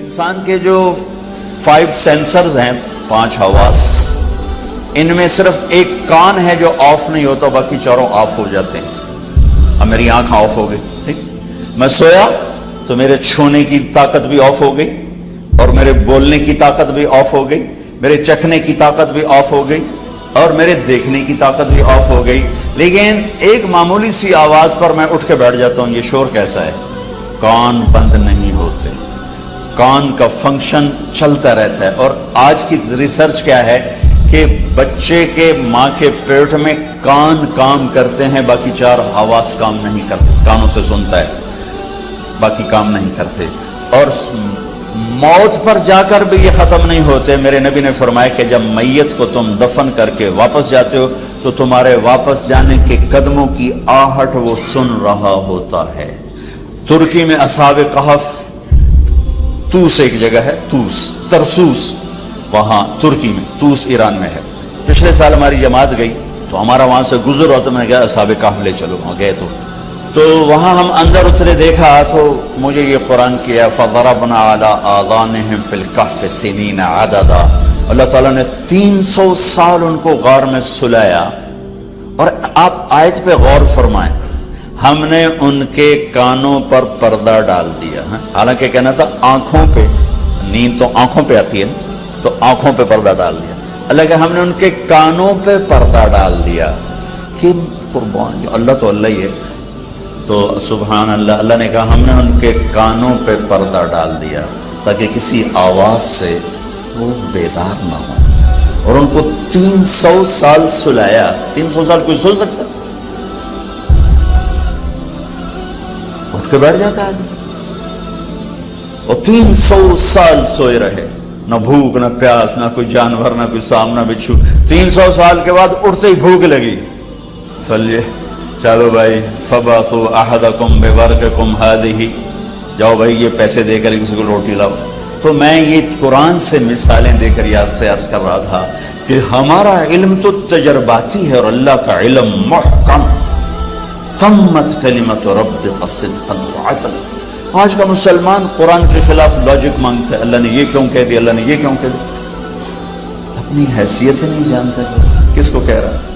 انسان کے جو 5 سینسرز ہیں، 5 حواس، ان میں صرف ایک کان ہے جو آف نہیں ہوتا، باقی چاروں آف ہو جاتے ہیں۔ اب میری آنکھ آف ہو گئی، ٹھیک، میں سویا تو میرے چھونے کی طاقت بھی آف ہو گئی، اور میرے بولنے کی طاقت بھی آف ہو گئی، میرے چکھنے کی طاقت بھی آف ہو گئی، اور میرے دیکھنے کی طاقت بھی آف ہو گئی۔ لیکن ایک معمولی سی آواز پر میں اٹھ کے بیٹھ جاتا ہوں، یہ شور کیسا ہے؟ کان بند نہیں ہوتے، کان کا فنکشن چلتا رہتا ہے۔ اور آج کی ریسرچ کیا ہے کہ بچے کے ماں کے پیٹ میں کان کام کرتے ہیں، باقی 4 حواس کام نہیں کرتے۔ کانوں سے سنتا ہے، باقی کام نہیں کرتے، اور موت پر جا کر بھی یہ ختم نہیں ہوتے۔ میرے نبی نے فرمایا کہ جب میت کو تم دفن کر کے واپس جاتے ہو تو تمہارے واپس جانے کے قدموں کی آہٹ وہ سن رہا ہوتا ہے۔ ترکی میں اصحاب کہف، توس ایک جگہ ہے، توس، ترسوس، وہاں ترکی میں، توس ایران میں ہے۔ پچھلے سال ہماری جماعت گئی تو ہمارا وہاں سے گزر ہوا تو میں نے کہا اصحاب کہف لے چلو، وہاں گئے تو وہاں ہم اندر اترے، دیکھا تو مجھے یہ قرآن کیا فَضَرَبْنَا عَلَىٰ آذَانِهِمْ فِي الْكَهْفِ سِنِينَ عَدَدًا۔ اللہ تعالیٰ نے 300 سال ان کو غار میں سلایا۔ اور آپ آیت پہ غور فرمائیں، ہم نے ان کے کانوں پر پردہ ڈال دیا، حالانکہ کہنا تھا آنکھوں پہ، نیند تو آنکھوں پہ آتی ہے تو آنکھوں پہ پردہ ڈال دیا، اللہ کہ ہم نے ان کے کانوں پہ پردہ ڈال دیا۔ کہ قربان اللہ تو اللہ ہی ہے، تو سبحان اللہ، اللہ نے کہا ہم نے ان کے کانوں پہ پردہ ڈال دیا تاکہ کسی آواز سے وہ بیدار نہ ہو، اور ان کو 300 سال سلایا۔ 300 سال کوئی سو سکتا؟ اٹھ کے بیٹھ جاتا ہے اور 300 سال سوئے رہے، نہ بھوک نہ پیاس، نہ کوئی جانور، نہ کوئی سامنا بچھو۔ 300 سال کے بعد اٹھتے ہی بھوک لگی، چلیے چلو بھائی، فَبَعْثُوا أَحَدَكُمْ بِوَرْقِكُمْ هَٰذِهِ، جاؤ بھائی یہ پیسے دے کر کسی کو روٹی لاؤ۔ تو میں یہ قرآن سے مثالیں دے کر یاد سے عرض کر رہا تھا کہ ہمارا علم تو تجرباتی ہے، اور اللہ کا علم محکم، تمت کلمۃ ربک صدقا وعدلا۔ آج کا مسلمان قرآن کے خلاف لاجک مانگتا ہے، اللہ نے یہ کیوں کہہ دیا، اللہ نے یہ کیوں کہہ دیا، اپنی حیثیت ہی نہیں جانتا کس کو کہہ رہا ہے۔